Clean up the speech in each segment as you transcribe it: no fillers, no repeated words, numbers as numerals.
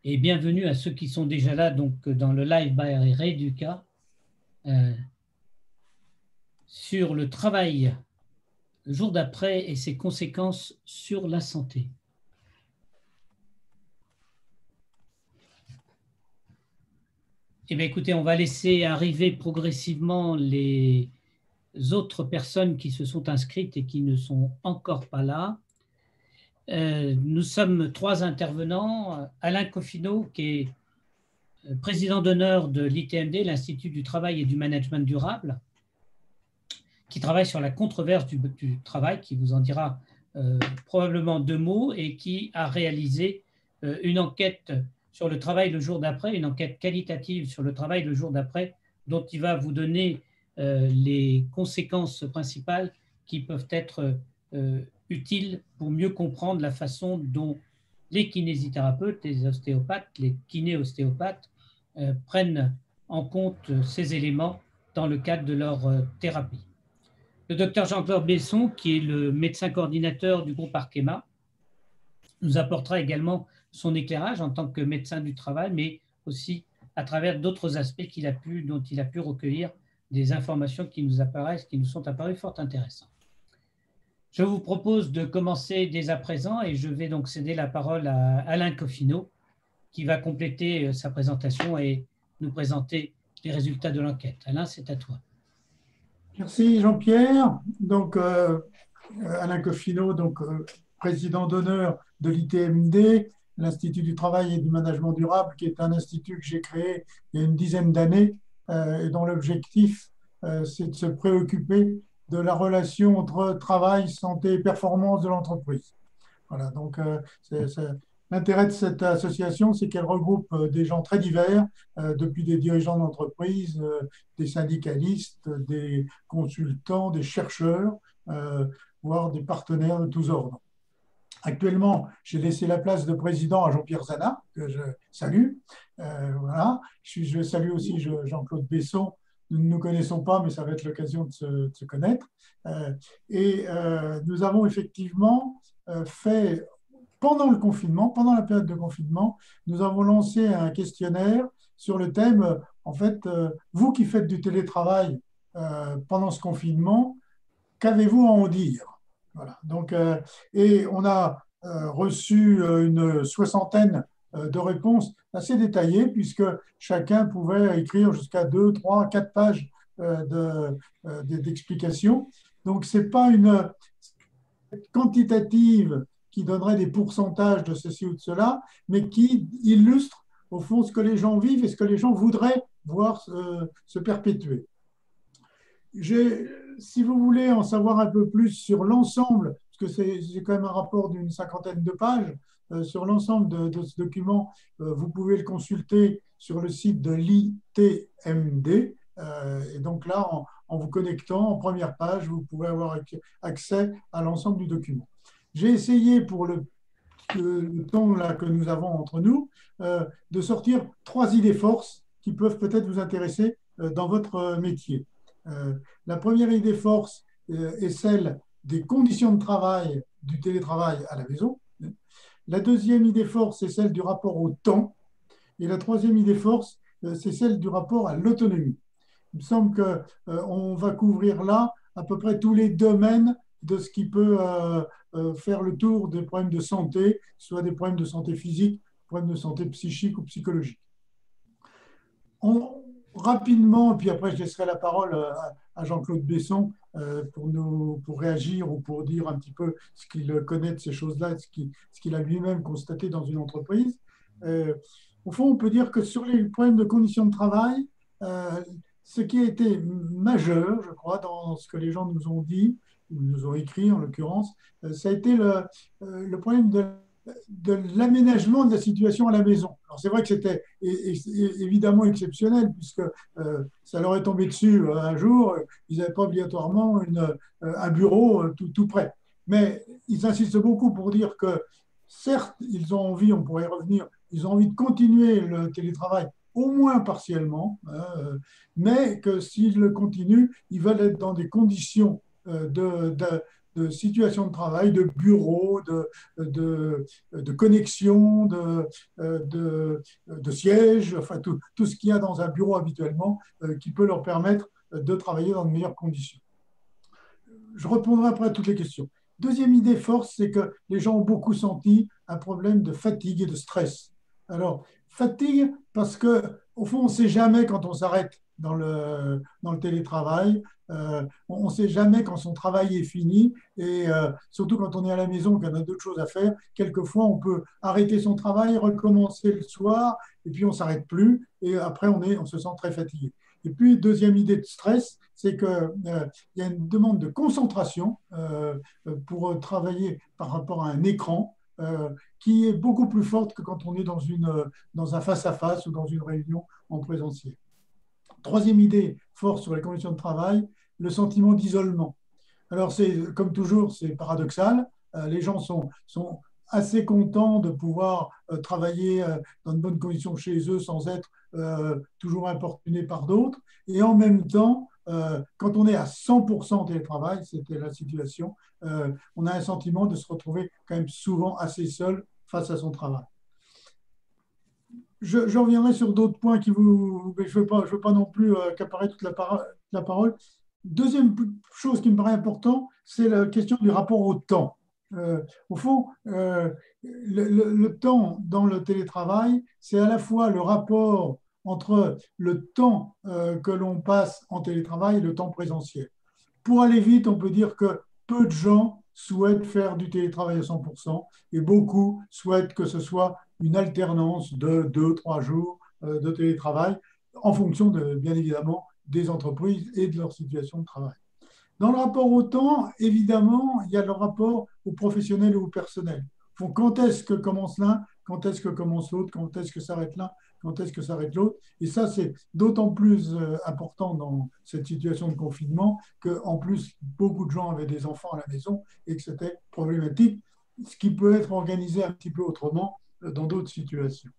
et bienvenue à ceux qui sont déjà là donc, dans le live by Reduca sur le travail le jour d'après et ses conséquences sur la santé. Eh bien, écoutez, on va laisser arriver progressivement les autres personnes qui se sont inscrites et qui ne sont encore pas là. Nous sommes trois intervenants. Alain Coffino, qui est président d'honneur de l'ITMD, l'Institut du Travail et du Management Durable, qui travaille sur la controverse du travail, qui vous en dira probablement deux mots, et qui a réalisé une enquête sur le travail le jour d'après, une enquête qualitative sur le travail le jour d'après, dont il va vous donner les conséquences principales qui peuvent être utiles pour mieux comprendre la façon dont les kinésithérapeutes, les ostéopathes, les kiné-ostéopathes prennent en compte ces éléments dans le cadre de leur thérapie. Le docteur Jean-Claude Besson, qui est le médecin coordinateur du groupe Arkema, nous apportera également son éclairage en tant que médecin du travail, mais aussi à travers d'autres aspects dont il a pu recueillir des informations qui nous sont apparues fort intéressantes. Je vous propose de commencer dès à présent et je vais donc céder la parole à Alain Coffino qui va compléter sa présentation et nous présenter les résultats de l'enquête. Alain, c'est à toi. Merci Jean-Pierre. Donc, Alain Coffino, président d'honneur de l'ITMD, l'Institut du Travail et du Management Durable, qui est un institut que j'ai créé il y a une dizaine d'années et dont l'objectif, c'est de se préoccuper de la relation entre travail, santé et performance de l'entreprise. Voilà, donc l'intérêt de cette association, c'est qu'elle regroupe des gens très divers, depuis des dirigeants d'entreprise, des syndicalistes, des consultants, des chercheurs, voire des partenaires de tous ordres. Actuellement, j'ai laissé la place de président à Jean-Pierre Zana, que je salue. Voilà. Je salue aussi Jean-Claude Besson. Nous ne nous connaissons pas, mais ça va être l'occasion de se connaître. Nous avons effectivement fait, pendant le confinement, pendant la période de confinement, nous avons lancé un questionnaire sur le thème, en fait, vous qui faites du télétravail pendant ce confinement, qu'avez-vous à en dire? Voilà. Donc, et on a reçu une soixantaine de réponses assez détaillées, puisque chacun pouvait écrire jusqu'à 2, 3, 4 pages d'explications. Donc, ce n'est pas une quantitative qui donnerait des pourcentages de ceci ou de cela, mais qui illustre au fond ce que les gens vivent et ce que les gens voudraient voir se perpétuer. Si vous voulez en savoir un peu plus sur l'ensemble, parce que c'est quand même un rapport d'une cinquantaine de pages, sur l'ensemble de ce document, vous pouvez le consulter sur le site de l'ITMD. Et donc là, en vous connectant en première page, vous pouvez avoir accès à l'ensemble du document. J'ai essayé, pour le temps là que nous avons entre nous, de sortir 3 idées forces qui peuvent peut-être vous intéresser dans votre métier. La première idée force est celle des conditions de travail du télétravail à la maison. La deuxième idée force est celle du rapport au temps. Et la troisième idée force, c'est celle du rapport à l'autonomie. Il me semble qu'on va couvrir là à peu près tous les domaines de ce qui peut faire le tour des problèmes de santé, soit des problèmes de santé physique, des problèmes de santé psychique ou psychologique. Rapidement, puis après je laisserai la parole à Jean-Claude Besson pour réagir ou pour dire un petit peu ce qu'il connaît de ces choses-là, ce qu'il a lui-même constaté dans une entreprise. Au fond, on peut dire que sur les problèmes de conditions de travail, ce qui a été majeur, je crois, dans ce que les gens nous ont dit, ou nous ont écrit en l'occurrence, ça a été le problème de l'aménagement de la situation à la maison. Alors c'est vrai que c'était évidemment exceptionnel, puisque ça leur est tombé dessus un jour, ils n'avaient pas obligatoirement un bureau tout près. Mais ils insistent beaucoup pour dire que certes, ils ont envie, on pourrait y revenir, ils ont envie de continuer le télétravail, au moins partiellement, mais que s'ils le continuent, ils veulent être dans des conditions de situation de travail, de bureau, de connexion, de siège, enfin tout ce qu'il y a dans un bureau habituellement qui peut leur permettre de travailler dans de meilleures conditions. Je répondrai après à toutes les questions. Deuxième idée force, c'est que les gens ont beaucoup senti un problème de fatigue et de stress. Alors, fatigue parce que au fond, on ne sait jamais quand on s'arrête dans le télétravail. On ne sait jamais quand son travail est fini. Et surtout quand on est à la maison, qu'on a d'autres choses à faire, quelquefois, on peut arrêter son travail, recommencer le soir, et puis on ne s'arrête plus. Et après, on se sent très fatigué. Et puis, deuxième idée de stress, c'est qu'il y a une demande de concentration pour travailler par rapport à un écran qui est beaucoup plus forte que quand on est dans un face-à-face ou dans une réunion en présentiel. Troisième idée forte sur les conditions de travail, le sentiment d'isolement. Alors, c'est comme toujours, c'est paradoxal. Les gens sont assez contents de pouvoir travailler dans de bonnes conditions chez eux sans être toujours importunés par d'autres. Et en même temps, quand on est à 100% télétravail, c'était la situation, on a un sentiment de se retrouver quand même souvent assez seul face à son travail. Je reviendrai sur d'autres points qui vous. Mais je ne veux pas non plus accaparer toute la parole. Deuxième chose qui me paraît important, c'est la question du rapport au temps. Au fond, le temps dans le télétravail, c'est à la fois le rapport entre le temps que l'on passe en télétravail et le temps présentiel. Pour aller vite, on peut dire que peu de gens souhaitent faire du télétravail à 100% et beaucoup souhaitent que ce soit une alternance de 2, 3 jours de télétravail en fonction, bien évidemment, des entreprises et de leur situation de travail. Dans le rapport au temps, évidemment, il y a le rapport au professionnel et au personnel. Quand est-ce que commence l'un, quand est-ce que commence l'autre, quand est-ce que s'arrête l'un, quand est-ce que s'arrête l'autre. Et ça, c'est d'autant plus important dans cette situation de confinement qu'en plus, beaucoup de gens avaient des enfants à la maison et que c'était problématique, ce qui peut être organisé un petit peu autrement dans d'autres situations.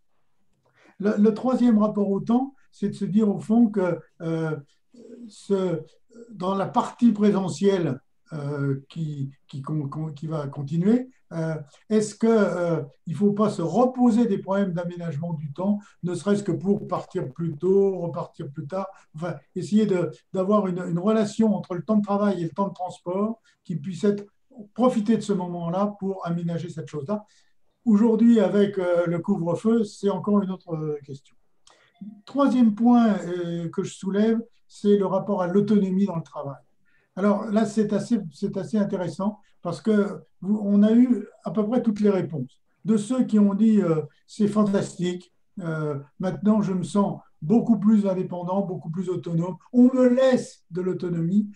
Le troisième rapport au temps, c'est de se dire au fond que dans la partie présentielle qui va continuer, est-ce qu'il ne faut pas se reposer des problèmes d'aménagement du temps, ne serait-ce que pour partir plus tôt, repartir plus tard, enfin, essayer d'avoir une relation entre le temps de travail et le temps de transport qui puisse profiter de ce moment-là pour aménager cette chose-là. Aujourd'hui, avec le couvre-feu, c'est encore une autre question. Troisième point que je soulève, c'est le rapport à l'autonomie dans le travail. Alors là, c'est assez intéressant parce qu'on a eu à peu près toutes les réponses. De ceux qui ont dit c'est fantastique, maintenant je me sens beaucoup plus indépendant, beaucoup plus autonome, on me laisse de l'autonomie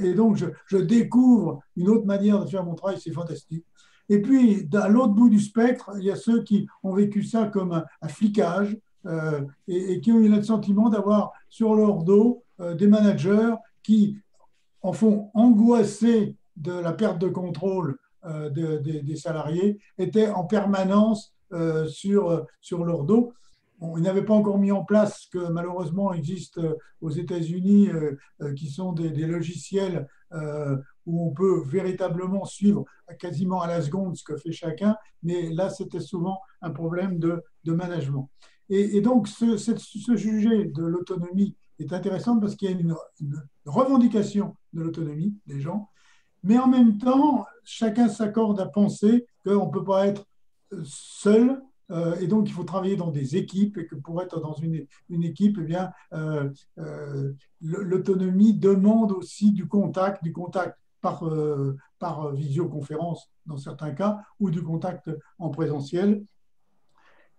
et donc je découvre une autre manière de faire mon travail, c'est fantastique. Et puis, à l'autre bout du spectre, il y a ceux qui ont vécu ça comme un flicage et qui ont eu le sentiment d'avoir sur leur dos des managers qui en font angoisser de la perte de contrôle des salariés, étaient en permanence sur leur dos. Bon, ils n'avaient pas encore mis en place ce que malheureusement existe aux États-Unis, qui sont des logiciels où on peut véritablement suivre quasiment à la seconde ce que fait chacun, mais là, c'était souvent un problème de management. Et donc, ce sujet de l'autonomie est intéressant parce qu'il y a une revendication de l'autonomie des gens, mais en même temps, chacun s'accorde à penser qu'on ne peut pas être seul, et donc il faut travailler dans des équipes, et que pour être dans une équipe, eh bien, l'autonomie demande aussi du contact par visioconférence dans certains cas, ou du contact en présentiel.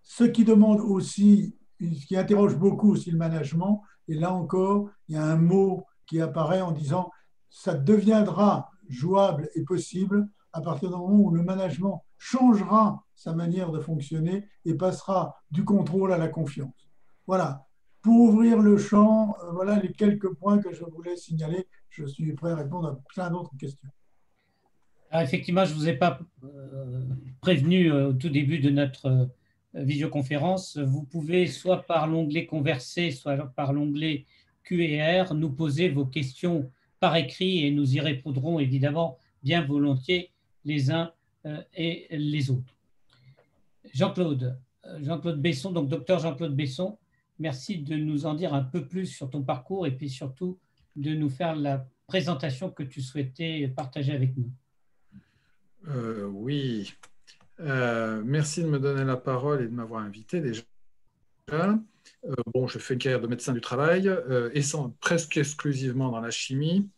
Ce qui demande aussi, ce qui interroge beaucoup aussi le management, et là encore, il y a un mot qui apparaît en disant ça deviendra jouable et possible à partir du moment où le management changera sa manière de fonctionner et passera du contrôle à la confiance. Voilà. Pour ouvrir le champ, voilà les quelques points que je voulais signaler. Je suis prêt à répondre à plein d'autres questions. Alors effectivement, je ne vous ai pas prévenu au tout début de notre visioconférence. Vous pouvez, soit par l'onglet Converser, soit par l'onglet Q&R, nous poser vos questions par écrit et nous y répondrons évidemment bien volontiers les uns et les autres. Jean-Claude, Jean-Claude Besson, donc docteur Jean-Claude Besson, merci de nous en dire un peu plus sur ton parcours et puis surtout de nous faire la présentation que tu souhaitais partager avec nous. Oui, merci de me donner la parole et de m'avoir invité déjà. Bon, je fais une carrière de médecin du travail, presque exclusivement dans la chimie.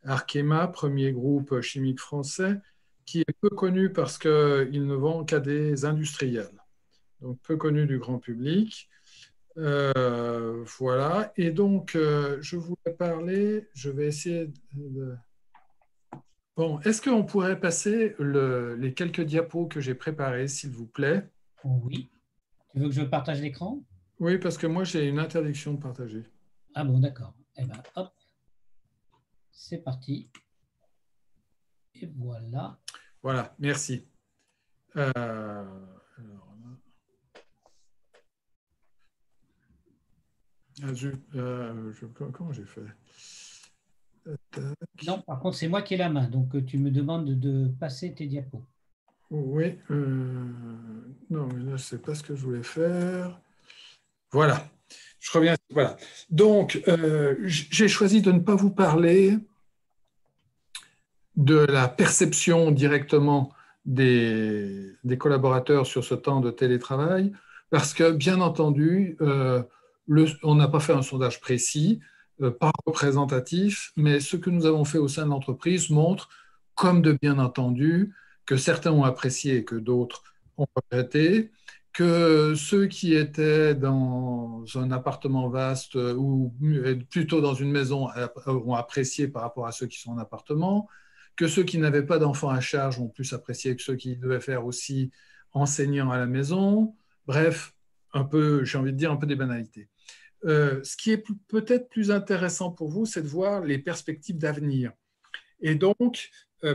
Arkema, premier groupe chimique français, qui est peu connu parce qu'il ne vend qu'à des industriels, donc peu connu du grand public. Voilà, et donc je voulais parler, je vais essayer de... Bon, est-ce qu'on pourrait passer les quelques diapos que j'ai préparés, s'il vous plaît? Oui. Tu veux que je partage l'écran? Oui, parce que moi, j'ai une interdiction de partager. Ah bon, d'accord. Eh bien, hop, c'est parti. Et voilà. Voilà, merci. Comment j'ai fait? Non, par contre, c'est moi qui ai la main, donc tu me demandes de passer tes diapos. Oui, non, mais là, je ne sais pas ce que je voulais faire. Voilà, je reviens. Voilà. Donc, j'ai choisi de ne pas vous parler de la perception directement des collaborateurs sur ce temps de télétravail, parce que, bien entendu, on n'a pas fait un sondage précis, pas représentatif, mais ce que nous avons fait au sein de l'entreprise montre, comme de bien entendu, que certains ont apprécié et que d'autres ont regretté, que ceux qui étaient dans un appartement vaste ou plutôt dans une maison ont apprécié par rapport à ceux qui sont en appartement, que ceux qui n'avaient pas d'enfants à charge ont plus apprécié que ceux qui devaient faire aussi enseignant à la maison. Bref, un peu, j'ai envie de dire, un peu des banalités. Ce qui est peut-être plus intéressant pour vous, c'est de voir les perspectives d'avenir. Et donc,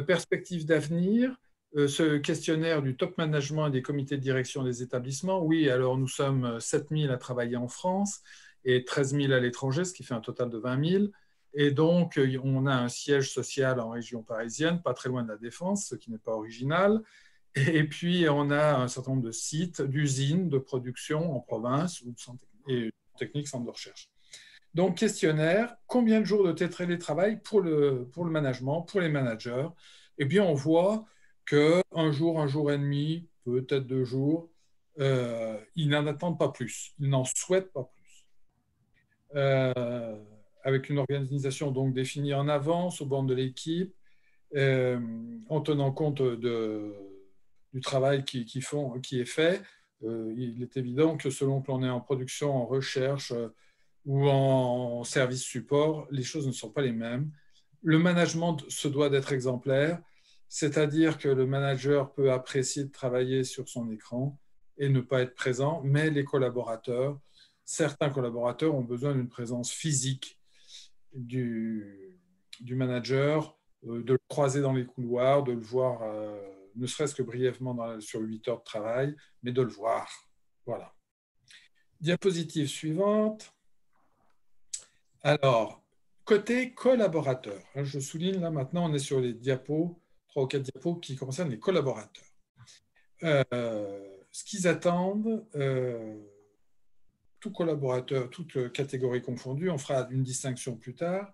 perspectives d'avenir, ce questionnaire du top management et des comités de direction des établissements, oui, alors nous sommes 7 000 à travailler en France et 13 000 à l'étranger, ce qui fait un total de 20 000. Et donc, on a un siège social en région parisienne, pas très loin de la Défense, ce qui n'est pas original. Et puis, on a un certain nombre de sites, d'usines de production en province et techniques, centres de recherche. Donc, questionnaire, combien de jours de télétravail pour le management, pour les managers? Eh bien, on voit qu'un jour et demi, peut-être 2 jours, ils n'en attendent pas plus, ils n'en souhaitent pas plus. Avec une organisation donc définie en avance, au bord de l'équipe, en tenant compte du travail qui est fait, il est évident que selon que l'on est en production, en recherche ou en service support, les choses ne sont pas les mêmes. Le management se doit d'être exemplaire, c'est-à-dire que le manager peut apprécier de travailler sur son écran et ne pas être présent, mais certains collaborateurs ont besoin d'une présence physique du manager, de le croiser dans les couloirs, de le voir, ne serait-ce que brièvement sur 8 heures de travail, mais de le voir. Voilà. Diapositive suivante. Alors, côté collaborateur, je souligne là maintenant, on est sur les diapos, 3 ou 4 diapos qui concernent les collaborateurs. Ce qu'ils attendent, tout collaborateur, toute catégorie confondue, on fera une distinction plus tard,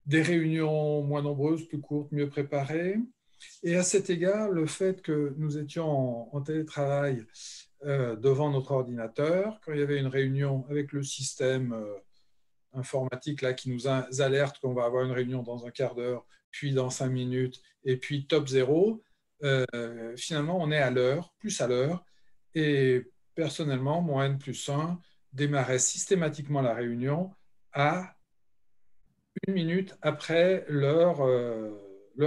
des réunions moins nombreuses, plus courtes, mieux préparées. Et à cet égard, le fait que nous étions en télétravail devant notre ordinateur, quand il y avait une réunion avec le système informatique là, qui nous alerte qu'on va avoir une réunion dans un quart d'heure, puis dans 5 minutes, et puis top 0, finalement, on est à l'heure, plus à l'heure. Et personnellement, mon N+1 démarrait systématiquement la réunion à 1 minute après l'heure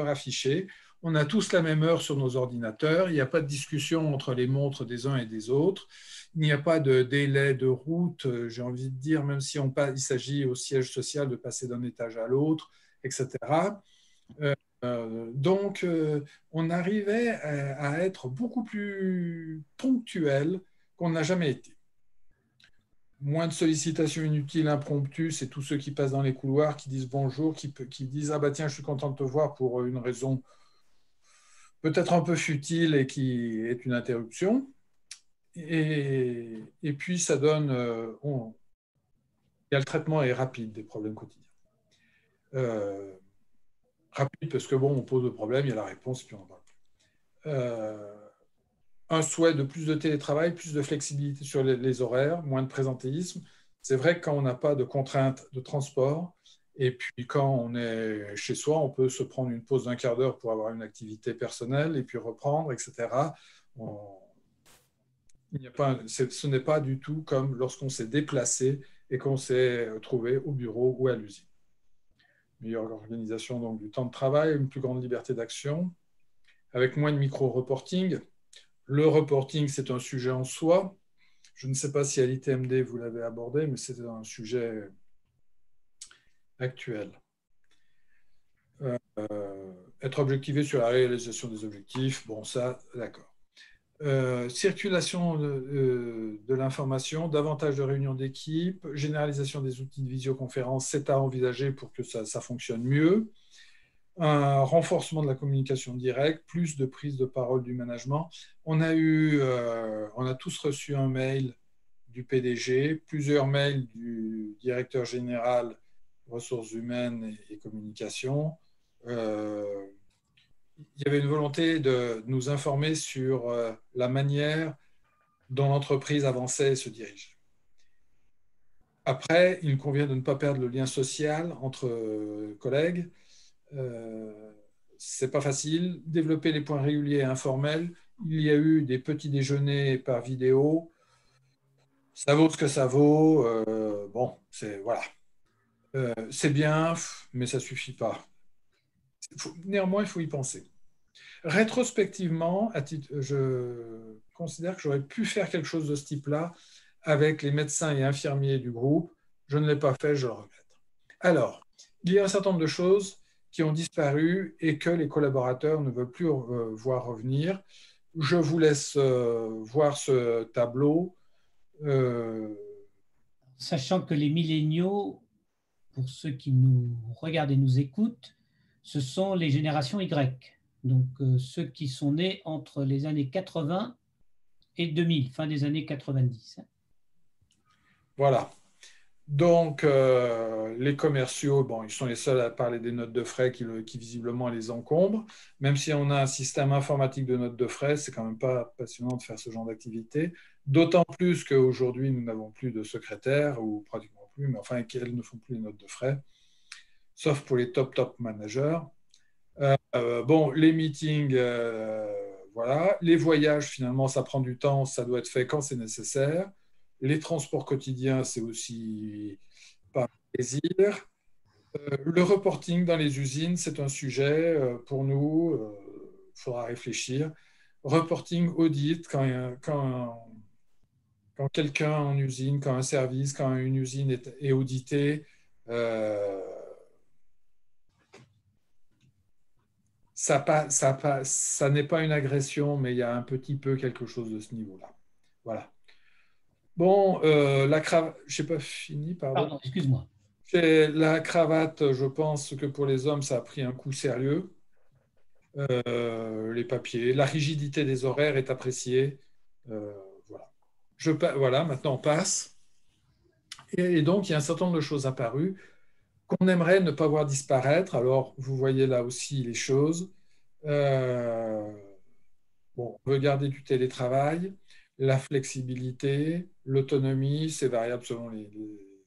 affichée. On a tous la même heure sur nos ordinateurs. Il n'y a pas de discussion entre les montres des uns et des autres. Il n'y a pas de délai de route, j'ai envie de dire, même si il s'agit au siège social de passer d'un étage à l'autre, etc. Donc, on arrivait à être beaucoup plus ponctuel qu'on n'a jamais été. Moins de sollicitations inutiles, impromptues, c'est tous ceux qui passent dans les couloirs, qui disent bonjour, qui disent « Ah bah tiens, je suis content de te voir pour une raison peut-être un peu futile et qui est une interruption. Et puis, ça donne... le traitement est rapide des problèmes quotidiens. Rapide parce que, bon, on pose le problème, il y a la réponse, et puis on en parle. Un souhait de plus de télétravail, plus de flexibilité sur les horaires, moins de présentéisme. C'est vrai que quand on n'a pas de contraintes de transport, et puis quand on est chez soi, on peut se prendre une pause d'un quart d'heure pour avoir une activité personnelle, et puis reprendre, etc. Ce n'est pas du tout comme lorsqu'on s'est déplacé et qu'on s'est trouvé au bureau ou à l'usine. Meilleure organisation donc, du temps de travail, une plus grande liberté d'action, avec moins de micro-reporting. Le reporting, c'est un sujet en soi. Je ne sais pas si à l'ITMD vous l'avez abordé, mais c'est un sujet actuel. Être objectivé sur la réalisation des objectifs, bon ça, d'accord. Circulation de l'information, davantage de réunions d'équipe, généralisation des outils de visioconférence, c'est à envisager pour que ça fonctionne mieux. Un renforcement de la communication directe, plus de prise de parole du management. On a tous reçu un mail du PDG, plusieurs mails du directeur général ressources humaines et communication. Il y avait une volonté de nous informer sur la manière dont l'entreprise avançait et se dirigeait. Après, il convient de ne pas perdre le lien social entre collègues. C'est pas facile. Développer les points réguliers et informels. Il y a eu des petits déjeuners par vidéo. Ça vaut ce que ça vaut. Bon, voilà. C'est bien, mais ça suffit pas. Néanmoins, il faut y penser. Rétrospectivement, je considère que j'aurais pu faire quelque chose de ce type-là avec les médecins et infirmiers du groupe. Je ne l'ai pas fait, je le regrette. Alors, il y a un certain nombre de choses qui ont disparu et que les collaborateurs ne veulent plus voir revenir. Je vous laisse voir ce tableau. Sachant que les milléniaux, pour ceux qui nous regardent et nous écoutent, ce sont les générations Y. Donc, ceux qui sont nés entre les années 80 et 2000, fin des années 90. Voilà. Donc, les commerciaux, bon, ils sont les seuls à parler des notes de frais qui visiblement les encombrent. Même si on a un système informatique de notes de frais, c'est quand même pas passionnant de faire ce genre d'activité. D'autant plus qu'aujourd'hui, nous n'avons plus de secrétaire, ou pratiquement plus, mais enfin, qu'elles ne font plus les notes de frais, sauf pour les top managers. Bon, les meetings, voilà. Les voyages, finalement, ça prend du temps, ça doit être fait quand c'est nécessaire. Les transports quotidiens, c'est aussi pas un plaisir. Le reporting dans les usines, c'est un sujet pour nous, il faudra réfléchir. Reporting audit, quand quelqu'un en usine, quand un service, quand une usine est auditée, ça n'est pas une agression, mais il y a un petit peu quelque chose de ce niveau-là. Voilà. Bon, la cravate, je n'ai pas fini, Pardon, excuse-moi. La cravate, je pense que pour les hommes, ça a pris un coup sérieux. Les papiers, la rigidité des horaires est appréciée. Voilà. Voilà, maintenant on passe. Et donc, il y a un certain nombre de choses apparues qu'on aimerait ne pas voir disparaître. Alors, vous voyez là aussi les choses. Bon, on veut garder du télétravail, la flexibilité, l'autonomie, c'est variable selon les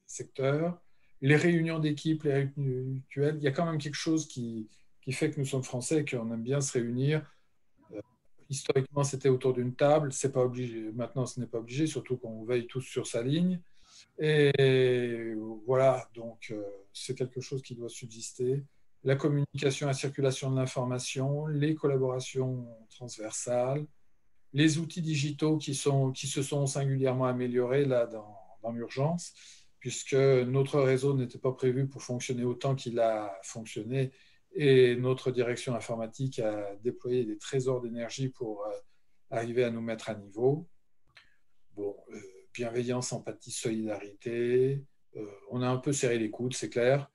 secteurs. Les réunions d'équipe, les réunions mutuelles, il y a quand même quelque chose qui fait que nous sommes français et qu'on aime bien se réunir. Historiquement, c'était autour d'une table, c'est pas obligé. Maintenant, ce n'est pas obligé, surtout qu'on veille tous sur sa ligne. Et voilà, donc c'est quelque chose qui doit subsister. La communication et la circulation de l'information, les collaborations transversales, les outils digitaux qui se sont singulièrement améliorés là, dans l'urgence, puisque notre réseau n'était pas prévu pour fonctionner autant qu'il a fonctionné, et notre direction informatique a déployé des trésors d'énergie pour arriver à nous mettre à niveau. Bon, bienveillance, empathie, solidarité. On a un peu serré les coudes, c'est clair.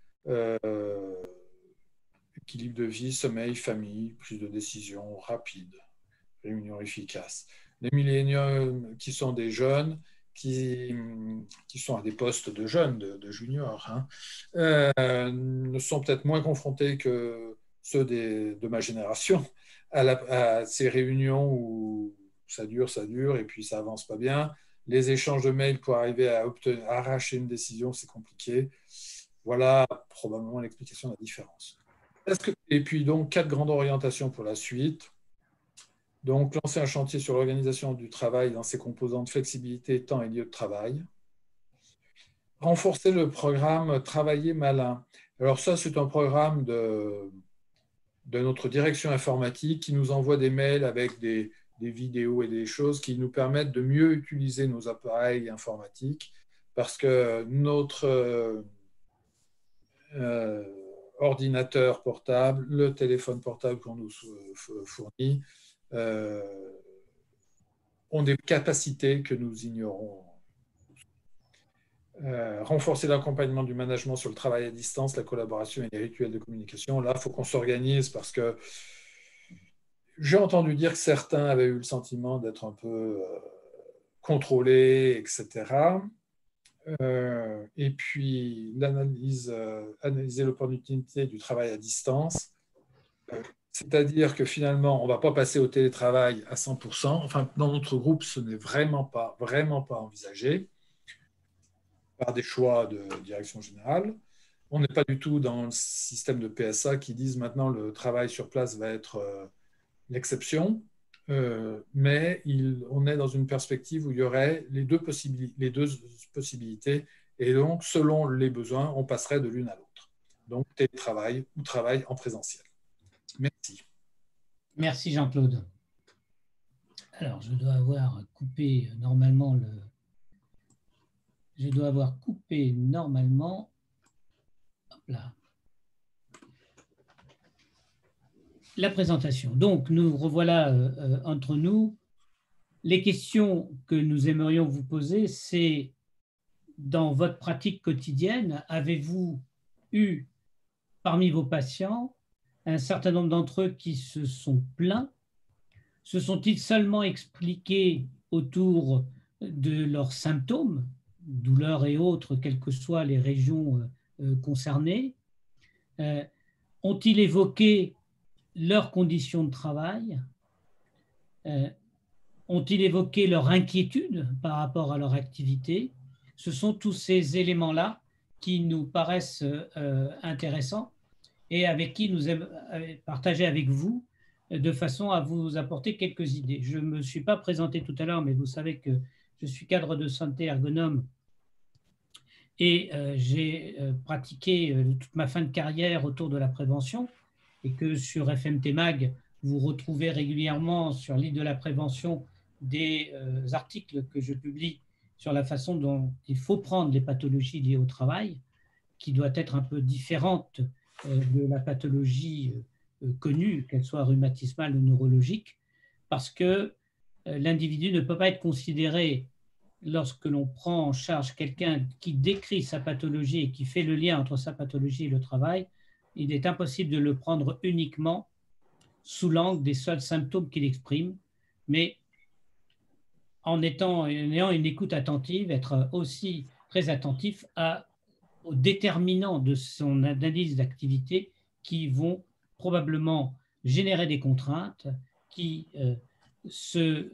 équilibre de vie, sommeil, famille, prise de décision rapide, réunion efficace. Les milléniaux qui sont des jeunes, qui sont à des postes de jeunes, de juniors, hein, ne sont peut-être moins confrontés que ceux de ma génération à ces réunions où ça dure, et puis ça avance pas bien. Les échanges de mails pour arriver à arracher une décision, c'est compliqué. Voilà probablement l'explication de la différence. Et puis donc, 4 grandes orientations pour la suite. Donc, lancer un chantier sur l'organisation du travail dans ses composantes flexibilité, temps et lieu de travail. Renforcer le programme Travailler malin. Alors ça, c'est un programme de notre direction informatique qui nous envoie des mails avec des vidéos et des choses qui nous permettent de mieux utiliser nos appareils informatiques parce que notre ordinateur portable, le téléphone portable qu'on nous fournit, ont des capacités que nous ignorons. Renforcer l'accompagnement du management sur le travail à distance, la collaboration et les rituels de communication. Là, il faut qu'on s'organise parce que j'ai entendu dire que certains avaient eu le sentiment d'être un peu contrôlés, etc. Et puis, analyser l'opportunité du travail à distance. C'est-à-dire que finalement, on ne va pas passer au télétravail à 100%. Enfin, dans notre groupe, ce n'est vraiment pas envisagé par des choix de direction générale. On n'est pas du tout dans le système de PSA qui disent maintenant le travail sur place va être l'exception, mais on est dans une perspective où il y aurait les deux possibilités et donc, selon les besoins, on passerait de l'une à l'autre. Donc, télétravail ou travail en présentiel. Merci. Merci Jean-Claude. Alors, je dois avoir coupé normalement hop là, la présentation. Donc, nous revoilà entre nous. Les questions que nous aimerions vous poser, c'est dans votre pratique quotidienne, avez-vous eu parmi vos patients un certain nombre d'entre eux qui se sont plaints? Se sont-ils seulement expliqués autour de leurs symptômes, douleurs et autres, quelles que soient les régions concernées? Ont-ils évoqué leurs conditions de travail? Ont-ils évoqué leur inquiétude par rapport à leur activité? Ce sont tous ces éléments-là qui nous paraissent intéressants et avec qui nous aimons partager avec vous de façon à vous apporter quelques idées. Je ne me suis pas présenté tout à l'heure, mais vous savez que je suis cadre de santé ergonome et j'ai pratiqué toute ma fin de carrière autour de la prévention et que sur FMT Mag, vous retrouvez régulièrement sur l'île de la prévention des articles que je publie sur la façon dont il faut prendre les pathologies liées au travail, qui doit être un peu différente de la pathologie connue, qu'elle soit rhumatismale ou neurologique, parce que l'individu ne peut pas être considéré, lorsque l'on prend en charge quelqu'un qui décrit sa pathologie et qui fait le lien entre sa pathologie et le travail, il est impossible de le prendre uniquement sous l'angle des seuls symptômes qu'il exprime, mais en ayant une écoute attentive, être aussi très attentif aux déterminants de son analyse d'activité qui vont probablement générer des contraintes qui se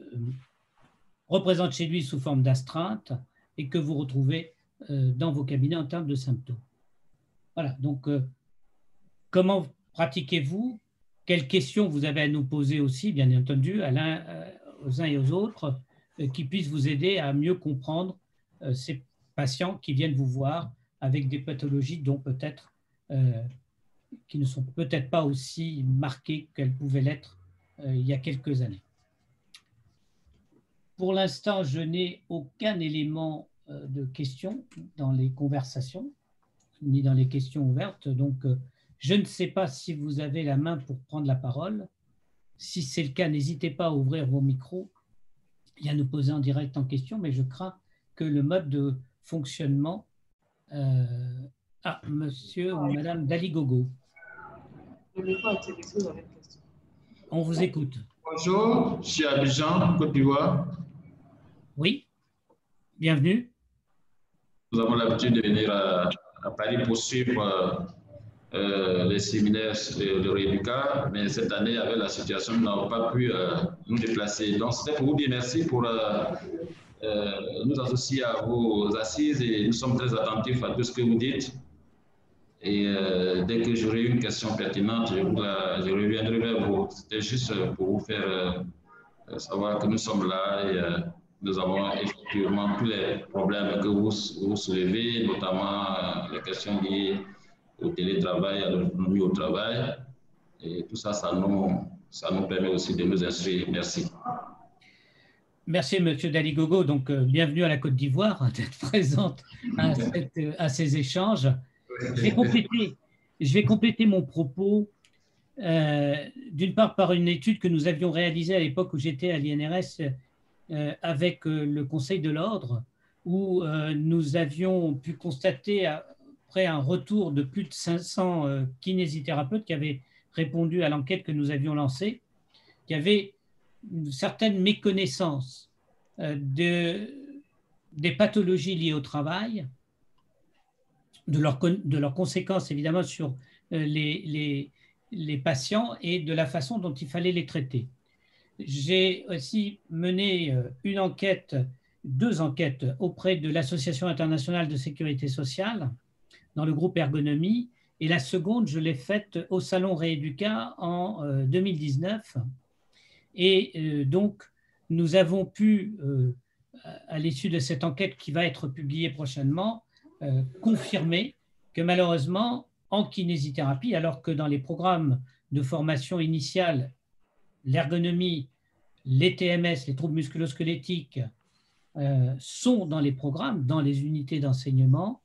représentent chez lui sous forme d'astreinte et que vous retrouvez dans vos cabinets en termes de symptômes. Voilà, donc comment pratiquez-vous? Quelles questions vous avez à nous poser aussi, bien entendu, aux uns et aux autres, qui puissent vous aider à mieux comprendre ces patients qui viennent vous voir avec des pathologies dont peut-être qui ne sont peut-être pas aussi marquées qu'elles pouvaient l'être il y a quelques années. Pour l'instant, je n'ai aucun élément de question dans les conversations, ni dans les questions ouvertes. Donc, je ne sais pas si vous avez la main pour prendre la parole. Si c'est le cas, n'hésitez pas à ouvrir vos micros et à nous poser en direct en question, mais je crains que le mode de fonctionnement... monsieur ou madame Daligogo. Le micro a été laissé, vous avez une question. On vous écoute. Bonjour, je suis Abidjan, Côte d'Ivoire. Oui, bienvenue. Nous avons l'habitude de venir à Paris pour suivre les séminaires de Rééduca, mais cette année, avec la situation, nous n'avons pas pu nous déplacer. Donc, c'était pour vous dire merci pour nous associer à vos assises et nous sommes très attentifs à tout ce que vous dites. Et dès que j'aurai une question pertinente, je reviendrai vers vous. C'était juste pour vous faire savoir que nous sommes là et nous avons effectivement tous les problèmes que vous soulevez, notamment les questions liées au télétravail, à l'autonomie au travail. Et tout ça, ça nous permet aussi de nous instruire. Merci. Merci, M. Daligogo. Donc, bienvenue à la Côte d'Ivoire, d'être présente à ces échanges. Je vais compléter mon propos, d'une part par une étude que nous avions réalisée à l'époque où j'étais à l'INRS avec le Conseil de l'Ordre, où nous avions pu constater, après un retour de plus de 500 kinésithérapeutes qui avaient répondu à l'enquête que nous avions lancée, qu'il y avait une certaine méconnaissance des pathologies liées au travail, de leurs conséquences évidemment sur les patients et de la façon dont il fallait les traiter. J'ai aussi mené deux enquêtes auprès de l'Association internationale de sécurité sociale dans le groupe Ergonomie, et la seconde, je l'ai faite au Salon Rééduca en 2019. Et donc, nous avons pu, à l'issue de cette enquête qui va être publiée prochainement, confirmer que malheureusement, en kinésithérapie, alors que dans les programmes de formation initiale, l'ergonomie, les TMS, les troubles musculo-squelettiques, sont dans les programmes, dans les unités d'enseignement,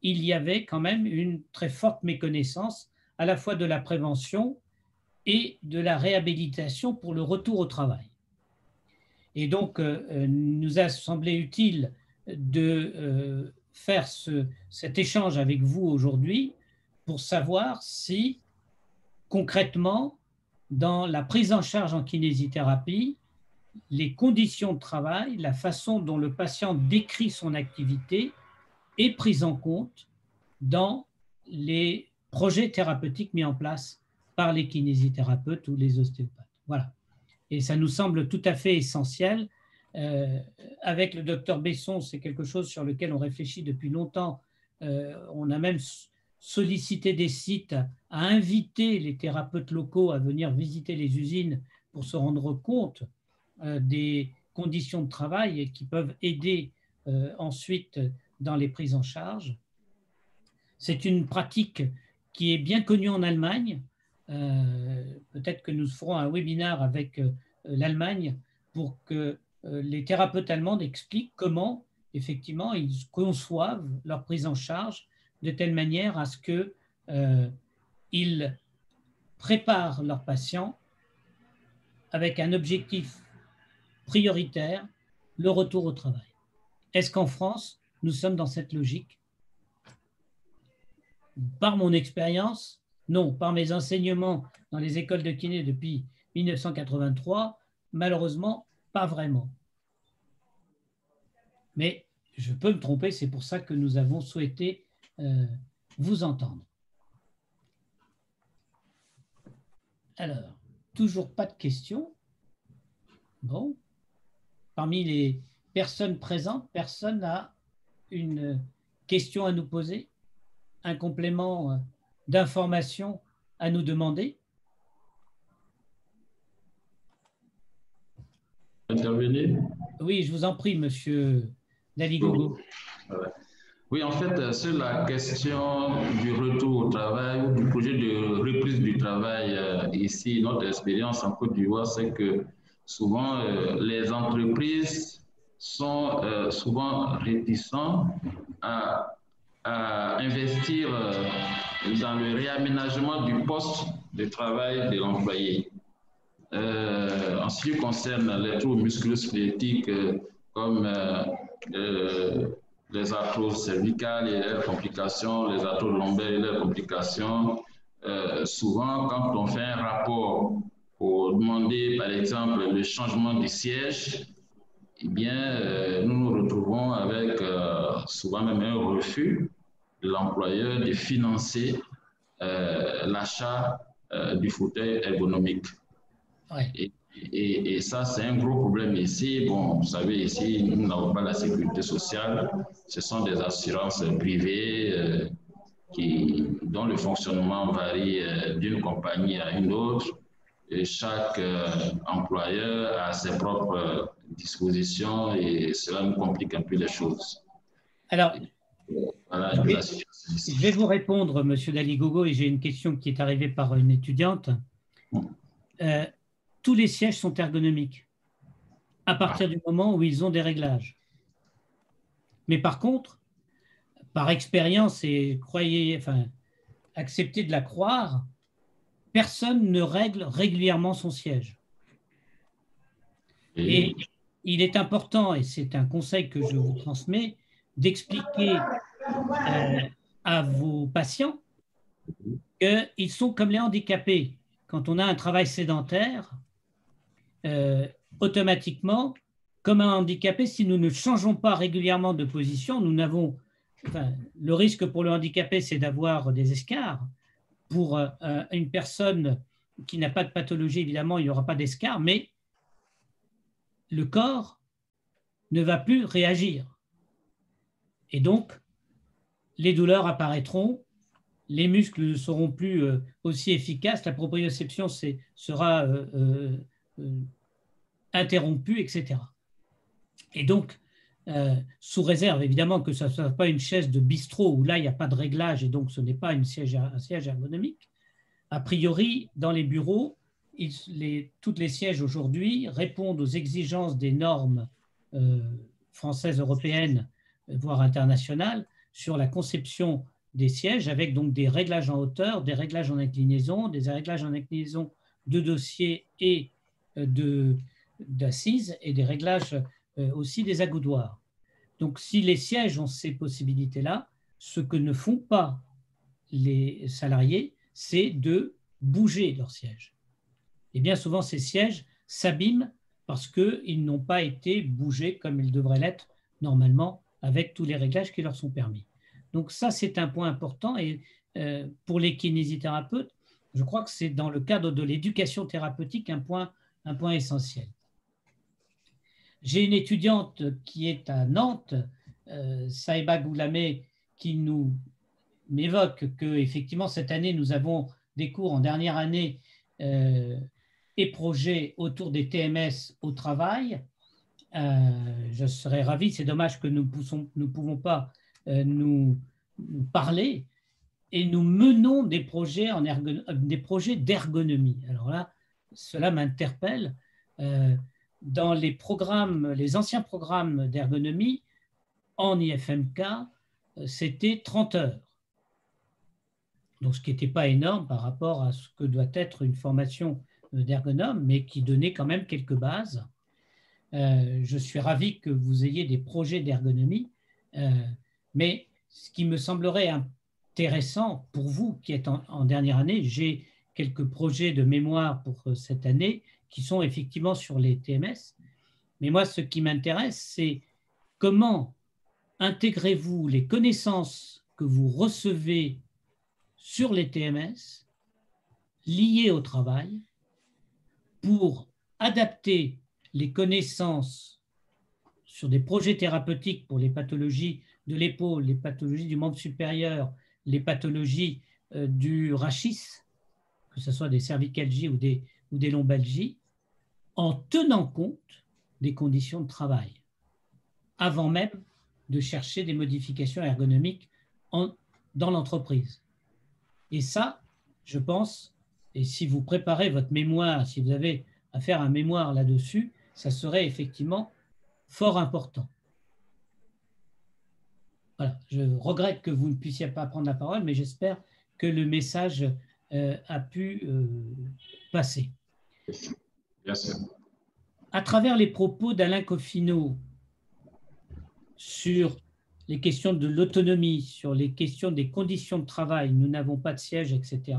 il y avait quand même une très forte méconnaissance à la fois de la prévention et de la réhabilitation pour le retour au travail. Et donc, nous a semblé utile de faire cet échange avec vous aujourd'hui pour savoir si, concrètement, dans la prise en charge en kinésithérapie, les conditions de travail, la façon dont le patient décrit son activité est prise en compte dans les projets thérapeutiques mis en place par les kinésithérapeutes ou les ostéopathes. Voilà. Et ça nous semble tout à fait essentiel. Avec le docteur Besson, c'est quelque chose sur lequel on réfléchit depuis longtemps. On a même sollicité des sites à inviter les thérapeutes locaux à venir visiter les usines pour se rendre compte des conditions de travail et qui peuvent aider ensuite dans les prises en charge. C'est une pratique qui est bien connue en Allemagne. Peut-être que nous ferons un webinaire avec l'Allemagne pour que les thérapeutes allemands expliquent comment, effectivement, ils conçoivent leur prise en charge de telle manière à ce qu'ils préparent leurs patients avec un objectif prioritaire, le retour au travail. Est-ce qu'en France, nous sommes dans cette logique? Par mon expérience, non. Par mes enseignements dans les écoles de kiné depuis 1983, malheureusement, pas vraiment. Mais je peux me tromper, c'est pour ça que nous avons souhaité vous entendre. Alors, toujours pas de questions. Bon. Parmi les personnes présentes, personne n'a une question à nous poser, un complément d'information à nous demander? Intervenir? Oui, je vous en prie, monsieur Daligogo. Oui, en fait, sur la question du retour au travail ou du projet de reprise du travail ici, notre expérience en Côte d'Ivoire, c'est que souvent les entreprises sont souvent réticentes à investir dans le réaménagement du poste de travail de l'employé. En ce qui concerne les troubles musculo-squelettiques comme les arthroses cervicales et leurs complications, les arthroses lombaires et leurs complications, souvent, quand on fait un rapport pour demander, par exemple, le changement de siège, eh bien, nous nous retrouvons avec souvent même un refus de l'employeur de financer l'achat du fauteuil ergonomique. Ouais. Et ça, c'est un gros problème ici. Bon, vous savez, ici, nous n'avons pas la sécurité sociale. Ce sont des assurances privées dont le fonctionnement varie d'une compagnie à une autre. Et chaque employeur a ses propres dispositions et cela nous complique un peu les choses. Alors, voilà je vais vous répondre, Monsieur Daligogo, et j'ai une question qui est arrivée par une étudiante. Tous les sièges sont ergonomiques à partir du moment où ils ont des réglages. Mais par contre, par expérience, et acceptez de la croire, personne ne règle régulièrement son siège. Et il est important, et c'est un conseil que je vous transmets, d'expliquer à vos patients qu'ils sont comme les handicapés. Quand on a un travail sédentaire, automatiquement, comme un handicapé, si nous ne changeons pas régulièrement de position, le risque pour le handicapé, c'est d'avoir des escarres. Pour une personne qui n'a pas de pathologie, évidemment, il n'y aura pas d'escarres, mais le corps ne va plus réagir. Et donc, les douleurs apparaîtront, les muscles ne seront plus aussi efficaces, la proprioception sera interrompue, etc. Et donc, sous réserve évidemment que ce ne soit pas une chaise de bistrot où là, il n'y a pas de réglage et donc ce n'est pas un siège ergonomique, a priori, dans les bureaux, tous les sièges aujourd'hui répondent aux exigences des normes françaises, européennes, voire internationales, sur la conception des sièges, avec donc des réglages en hauteur, des réglages en inclinaison de dossier et d'assises, et des réglages aussi des accoudoirs. Donc, si les sièges ont ces possibilités-là, ce que ne font pas les salariés, c'est de bouger leur siège. Et bien souvent, ces sièges s'abîment parce qu'ils n'ont pas été bougés comme ils devraient l'être normalement avec tous les réglages qui leur sont permis. Donc ça, c'est un point important. Et pour les kinésithérapeutes, je crois que c'est dans le cadre de l'éducation thérapeutique un point essentiel. J'ai une étudiante qui est à Nantes, Saïba Goulamé, qui m'évoque qu'effectivement, cette année, nous avons des cours en dernière année et projets autour des TMS au travail. Je serais ravi, c'est dommage que nous ne pouvons pas nous parler, et nous menons des projets d'ergonomie. Alors là, cela m'interpelle. Dans les anciens programmes d'ergonomie, en IFMK, c'était 30 heures. Donc, ce qui n'était pas énorme par rapport à ce que doit être une formation d'ergonome, mais qui donnait quand même quelques bases. Je suis ravi que vous ayez des projets d'ergonomie, mais ce qui me semblerait intéressant pour vous qui êtes en dernière année, j'ai quelques projets de mémoire pour cette année qui sont effectivement sur les TMS. Mais moi, ce qui m'intéresse, c'est comment intégrez-vous les connaissances que vous recevez sur les TMS liées au travail pour adapter les connaissances sur des projets thérapeutiques pour les pathologies de l'épaule, les pathologies du membre supérieur, les pathologies du rachis, que ce soit des cervicalgies ou des lombalgies, en tenant compte des conditions de travail, avant même de chercher des modifications ergonomiques dans l'entreprise. Et ça, je pense, et si vous préparez votre mémoire, si vous avez à faire un mémoire là-dessus, ça serait effectivement fort important. Voilà, je regrette que vous ne puissiez pas prendre la parole, mais j'espère que le message a pu passer. Bien sûr. À travers les propos d'Alain Coffino sur les questions de l'autonomie, sur les questions des conditions de travail, nous n'avons pas de siège, etc.,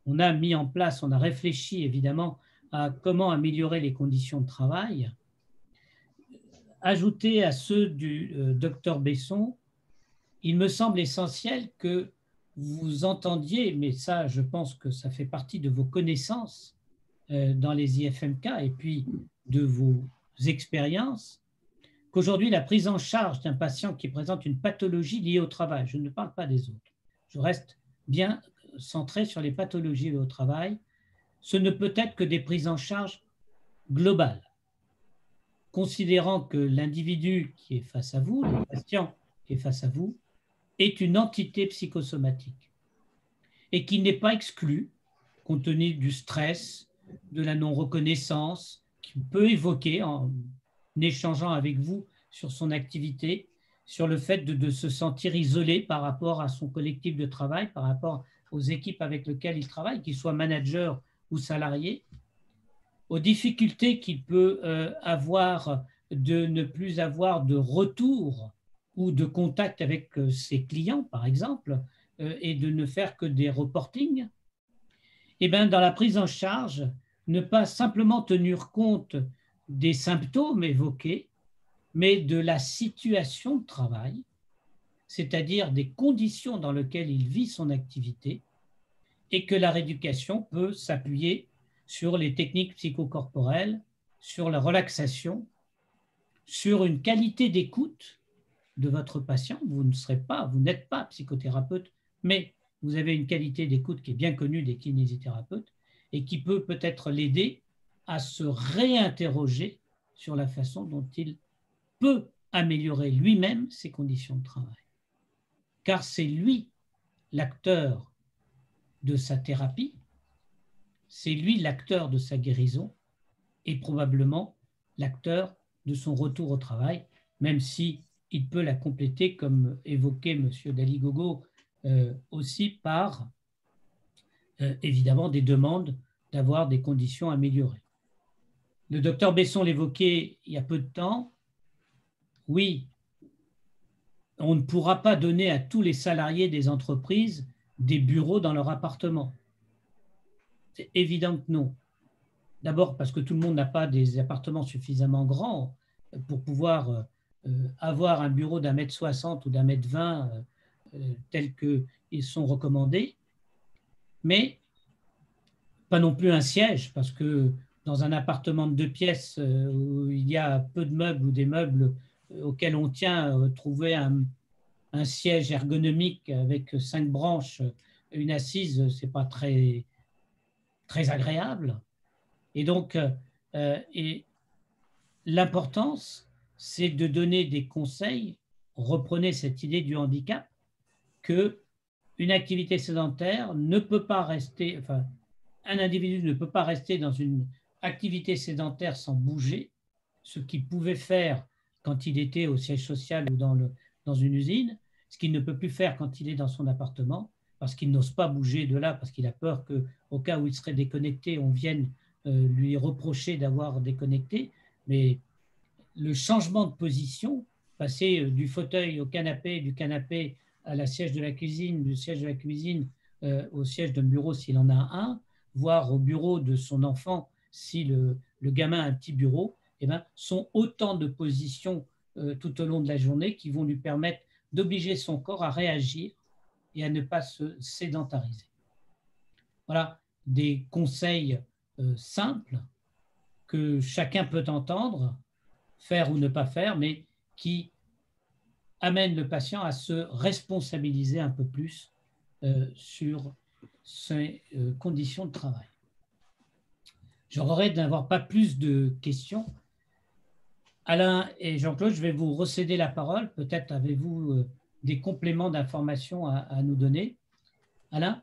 on a mis en place, on a réfléchi évidemment à comment améliorer les conditions de travail. Ajouté à ceux du docteur Besson, il me semble essentiel que vous entendiez, mais ça, je pense que ça fait partie de vos connaissances dans les IFMK et puis de vos expériences, qu'aujourd'hui, la prise en charge d'un patient qui présente une pathologie liée au travail, je ne parle pas des autres, je reste bien centré sur les pathologies liées au travail, ce ne peut être que des prises en charge globales, considérant que l'individu qui est face à vous, le patient qui est face à vous, est une entité psychosomatique et qui n'est pas exclu, compte tenu du stress, de la non-reconnaissance, qu'il peut évoquer en échangeant avec vous sur son activité, sur le fait de se sentir isolé par rapport à son collectif de travail, par rapport aux équipes avec lesquelles il travaille, qu'il soit manager ou salarié, aux difficultés qu'il peut avoir de ne plus avoir de retour ou de contact avec ses clients, par exemple, et de ne faire que des reportings, et bien, dans la prise en charge, ne pas simplement tenir compte des symptômes évoqués, mais de la situation de travail, c'est-à-dire des conditions dans lesquelles il vit son activité, et que la rééducation peut s'appuyer sur les techniques psychocorporelles, sur la relaxation, sur une qualité d'écoute de votre patient. Vous n'êtes pas psychothérapeute, mais vous avez une qualité d'écoute qui est bien connue des kinésithérapeutes et qui peut peut-être l'aider à se réinterroger sur la façon dont il peut améliorer lui-même ses conditions de travail. Car c'est lui l'acteur de sa thérapie, c'est lui l'acteur de sa guérison et probablement l'acteur de son retour au travail, même si il peut la compléter, comme évoquait M. Daligogo, aussi par, évidemment, des demandes d'avoir des conditions améliorées. Le docteur Besson l'évoquait il y a peu de temps. Oui, on ne pourra pas donner à tous les salariés des entreprises des bureaux dans leur appartement. C'est évident que non. D'abord parce que tout le monde n'a pas des appartements suffisamment grands pour pouvoir avoir un bureau d'1,60 m ou d'1,20 m tels qu'ils sont recommandés, mais pas non plus un siège, parce que dans un appartement de 2 pièces où il y a peu de meubles ou des meubles auxquels on tient, trouver un siège ergonomique avec 5 branches, une assise, ce n'est pas très, très agréable. Et donc, l'importance, c'est de donner des conseils, reprenez cette idée du handicap, qu'une activité sédentaire ne peut pas rester, enfin, un individu ne peut pas rester dans une activité sédentaire sans bouger, ce qu'il pouvait faire quand il était au siège social ou dans une usine, ce qu'il ne peut plus faire quand il est dans son appartement, parce qu'il n'ose pas bouger de là, parce qu'il a peur qu'au cas où il serait déconnecté, on vienne lui reprocher d'avoir déconnecté. Mais le changement de position, passer du fauteuil au canapé, du canapé à la siège de la cuisine, du siège de la cuisine au siège d'un bureau s'il en a un, voire au bureau de son enfant si le gamin a un petit bureau, eh bien, sont autant de positions tout au long de la journée qui vont lui permettre d'obliger son corps à réagir et à ne pas se sédentariser. Voilà des conseils simples que chacun peut entendre, faire ou ne pas faire, mais qui amènent le patient à se responsabiliser un peu plus sur ses conditions de travail. Je regrette d'avoir pas plus de questions. Alain et Jean-Claude, je vais vous recéder la parole. Peut-être avez-vous des compléments d'informations à nous donner. Alain ?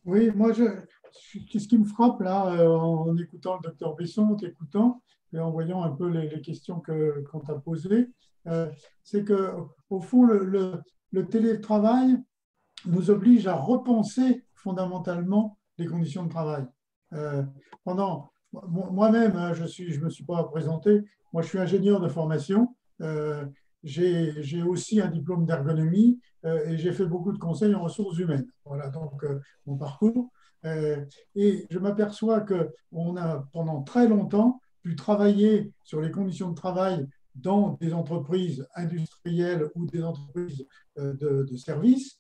Oui, moi, ce qui me frappe là, en écoutant le docteur Besson, en t'écoutant et en voyant un peu les questions qu'on t'a posées, c'est qu'au fond, le télétravail nous oblige à repenser fondamentalement les conditions de travail. Moi-même, je me suis pas présenté, moi je suis ingénieur de formation, j'ai aussi un diplôme d'ergonomie et j'ai fait beaucoup de conseils en ressources humaines. Voilà donc mon parcours. Et je m'aperçois qu'on a pendant très longtemps pu travailler sur les conditions de travail dans des entreprises industrielles ou des entreprises de services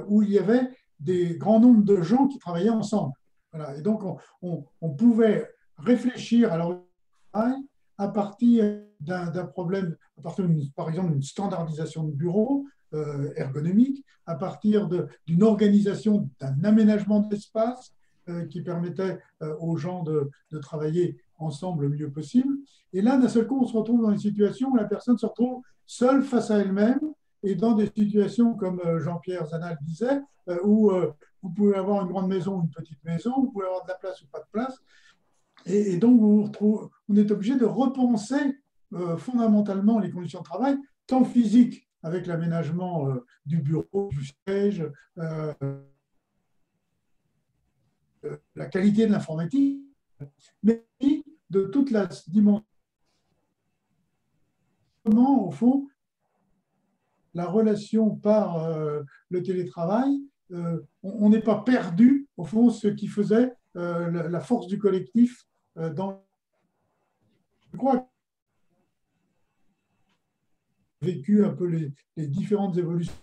où il y avait des grands nombres de gens qui travaillaient ensemble. Voilà. Et donc, on pouvait réfléchir à leur travail à partir d'un problème, à partir, par exemple, d'une standardisation de bureau ergonomique, à partir d'une organisation, d'un aménagement d'espace qui permettait aux gens de travailler ensemble le mieux possible. Et là, d'un seul coup, on se retrouve dans une situation où la personne se retrouve seule face à elle-même et dans des situations, comme Jean-Pierre Zanal disait, où vous pouvez avoir une grande maison ou une petite maison, vous pouvez avoir de la place ou pas de place. Et donc, on est obligé de repenser fondamentalement les conditions de travail, tant physiques, avec l'aménagement du bureau, du siège, la qualité de l'informatique, mais de toute la dimension. Comment, au fond, la relation par le télétravail, on n'est pas perdu, au fond, ce qui faisait la force du collectif dans. Je crois que j'ai vécu un peu les différentes évolutions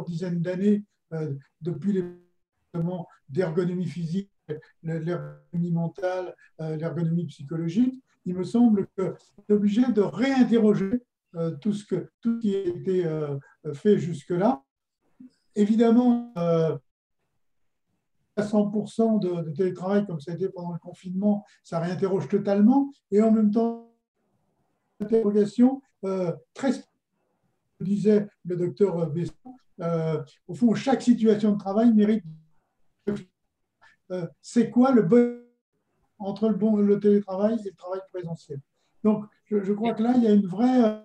dizaines d'années depuis les d'ergonomie physique, l'ergonomie mentale, l'ergonomie psychologique. Il me semble qu'on est obligé de réinterroger tout ce qui a été fait jusque-là. Évidemment, à 100% de télétravail, comme ça a été pendant le confinement, ça réinterroge totalement. Et en même temps, interrogation très disait le docteur Besson, au fond, chaque situation de travail mérite. C'est quoi le bon entre le télétravail et le travail présentiel. Donc, je crois que là, il y a une vraie.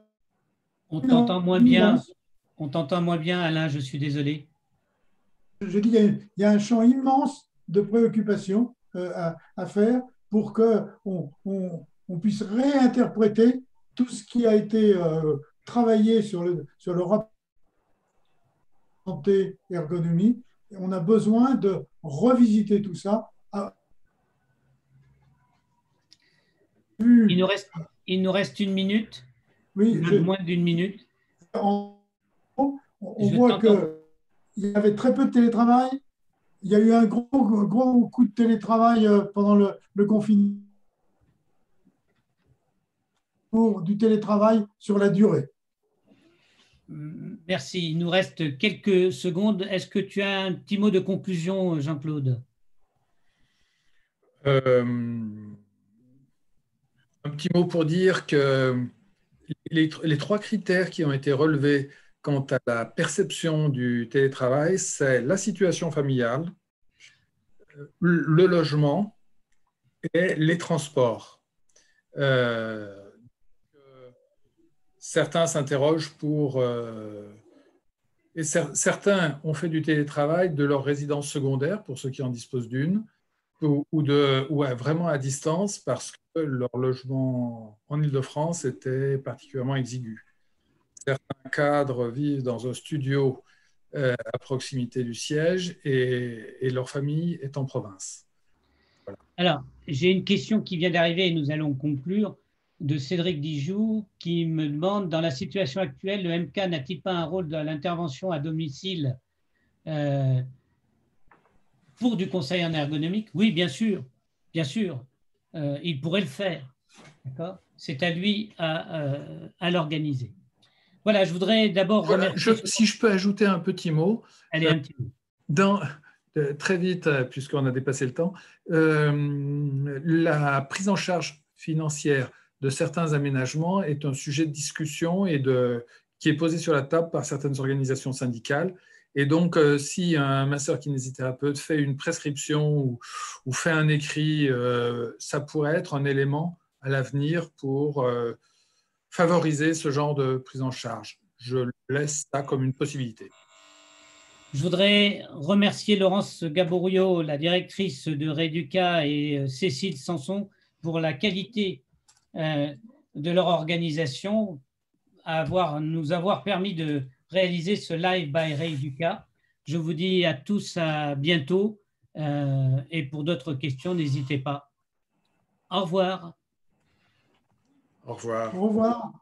On t'entend moins bien. On t'entend moins bien, Alain, je suis désolé. Je dis il y a un champ immense de préoccupations à faire pour qu'on puisse réinterpréter tout ce qui a été travaillé sur le rapport santé ergonomie. On a besoin de revisiter tout ça. Il nous reste une minute. Oui, moins d'une minute. On voit qu'il y avait très peu de télétravail. Il y a eu un gros coup de télétravail pendant le confinement pour du télétravail sur la durée. Merci. Il nous reste quelques secondes. Est-ce que tu as un petit mot de conclusion, Jean-Claude ? Un petit mot pour dire que les trois critères qui ont été relevés quant à la perception du télétravail, c'est la situation familiale, le logement et les transports. Certains s'interrogent et certains ont fait du télétravail de leur résidence secondaire, pour ceux qui en disposent d'une, ou vraiment à distance parce que leur logement en Île-de-France était particulièrement exigu. Certains cadres vivent dans un studio à proximité du siège et leur famille est en province. Voilà. Alors, j'ai une question qui vient d'arriver et nous allons conclure, de Cédric Dijoux qui me demande, dans la situation actuelle, le MK n'a-t-il pas un rôle dans l'intervention à domicile pour du conseil en ergonomique? Oui, bien sûr, bien sûr. Il pourrait le faire. C'est à lui à l'organiser. Voilà, je voudrais d'abord remercier. Si je peux ajouter un petit mot. Allez, un petit mot. Très vite, puisqu'on a dépassé le temps, la prise en charge financière de certains aménagements est un sujet de discussion qui est posé sur la table par certaines organisations syndicales. Et donc, si un masseur-kinésithérapeute fait une prescription ou fait un écrit, ça pourrait être un élément à l'avenir pour favoriser ce genre de prise en charge. Je laisse ça comme une possibilité. Je voudrais remercier Laurence Gaborio, la directrice de Réduca, et Cécile Sanson pour la qualité de leur organisation, nous avoir permis de réaliser ce live by Réduca. Je vous dis à tous à bientôt Et pour d'autres questions, n'hésitez pas. Au revoir. Au revoir. Au revoir.